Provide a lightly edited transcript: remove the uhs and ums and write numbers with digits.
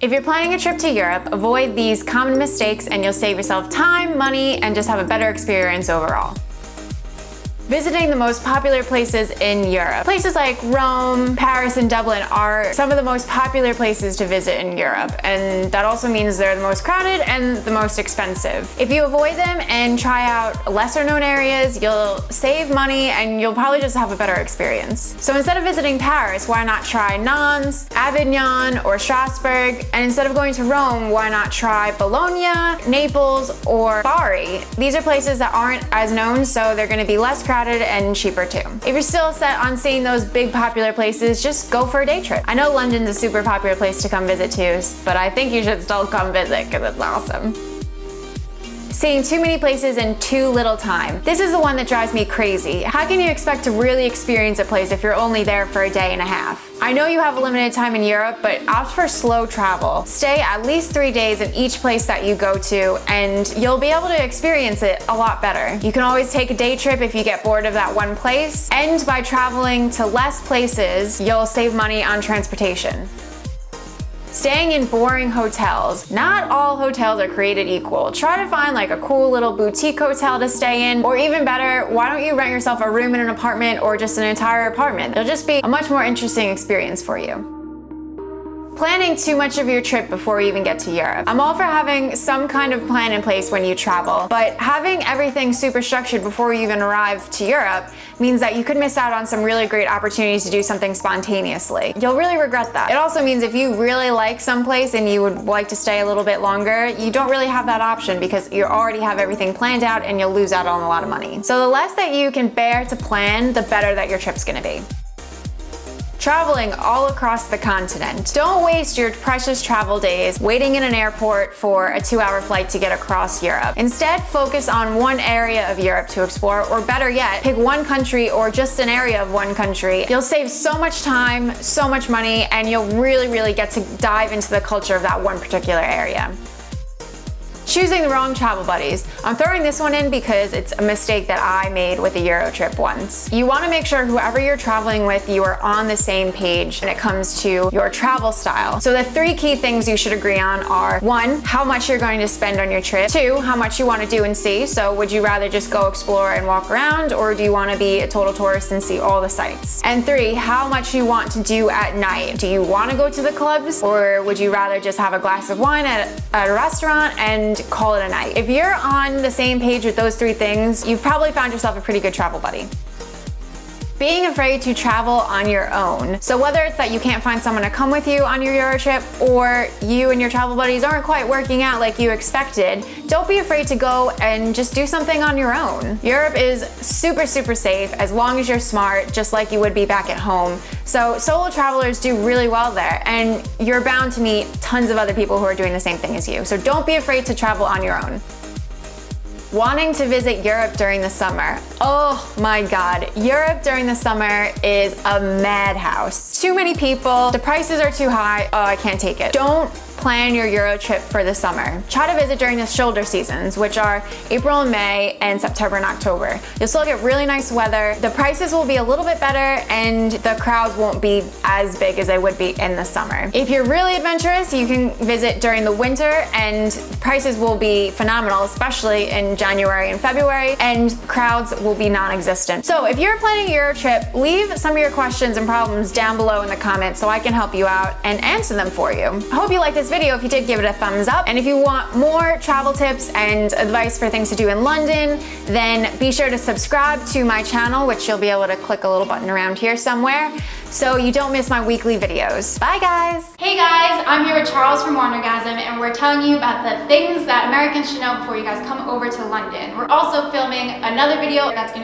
If you're planning a trip to Europe, avoid these common mistakes and you'll save yourself time, money, and just have a better experience overall. Visiting the most popular places in Europe. Places like Rome, Paris, and Dublin are some of the most popular places to visit in Europe, and that also means they're the most crowded and the most expensive. If you avoid them and try out lesser known areas, you'll save money and you'll probably just have a better experience. So instead of visiting Paris, why not try Nantes, Avignon, or Strasbourg? And instead of going to Rome, why not try Bologna, Naples, or Bari? These are places that aren't as known, so they're gonna be less crowded and cheaper too. If you're still set on seeing those big popular places, just go for a day trip. I know London's a super popular place to come visit too, but I think you should still come visit because it's awesome. Seeing too many places in too little time. This is the one that drives me crazy. How can you expect to really experience a place if you're only there for a day and a half? I know you have a limited time in Europe, but opt for slow travel. Stay at least 3 days in each place that you go to, and you'll be able to experience it a lot better. You can always take a day trip if you get bored of that one place, and by traveling to less places, you'll save money on transportation. Staying in boring hotels. Not all hotels are created equal. Try to find like a cool little boutique hotel to stay in, or even better, why don't you rent yourself a room in an apartment or just an entire apartment? It'll just be a much more interesting experience for you. Planning too much of your trip before you even get to Europe. I'm all for having some kind of plan in place when you travel, but having everything super structured before you even arrive to Europe means that you could miss out on some really great opportunities to do something spontaneously. You'll really regret that. It also means if you really like someplace and you would like to stay a little bit longer, you don't really have that option because you already have everything planned out and you'll lose out on a lot of money. So the less that you can bear to plan, the better that your trip's gonna be. Traveling all across the continent. Don't waste your precious travel days waiting in an airport for a 2-hour flight to get across Europe. Instead, focus on one area of Europe to explore, or better yet, pick one country or just an area of one country. You'll save so much time, so much money, and you'll really get to dive into the culture of that one particular area. Choosing the wrong travel buddies. I'm throwing this one in because it's a mistake that I made with a Eurotrip once. You want to make sure whoever you're traveling with, you are on the same page when it comes to your travel style. So the 3 key things you should agree on are: 1, how much you're going to spend on your trip; 2, how much you want to do and see. So would you rather just go explore and walk around, or do you want to be a total tourist and see all the sights? And 3, how much you want to do at night. Do you want to go to the clubs, or would you rather just have a glass of wine at a restaurant and call it a night? If you're on the same page with those 3 things, you've probably found yourself a pretty good travel buddy. Being afraid to travel on your own. So whether it's that you can't find someone to come with you on your Euro trip, or you and your travel buddies aren't quite working out like you expected, don't be afraid to go and just do something on your own. Europe is super safe as long as you're smart, just like you would be back at home. So solo travelers do really well there, and you're bound to meet tons of other people who are doing the same thing as you. So don't be afraid to travel on your own. Wanting to visit Europe during the summer. Oh my God, Europe during the summer is a madhouse. Too many people, the prices are too high, oh, I can't take it. Don't plan your Euro trip for the summer. Try to visit during the shoulder seasons, which are April and May and September and October. You'll still get really nice weather, the prices will be a little bit better, and the crowds won't be as big as they would be in the summer. If you're really adventurous, you can visit during the winter, and prices will be phenomenal, especially in January and February, and crowds will be non-existent. So if you're planning a Euro trip, leave some of your questions and problems down below in the comments so I can help you out and answer them for you. I hope you like this video. If you did, give it a thumbs up. And if you want more travel tips and advice for things to do in London, then be sure to subscribe to my channel, which you'll be able to click a little button around here somewhere, so you don't miss my weekly videos. Bye guys! Hey guys, I'm here with Charles from Wandergasm, and we're telling you about the things that Americans should know before you guys come over to London. We're also filming another video that's going to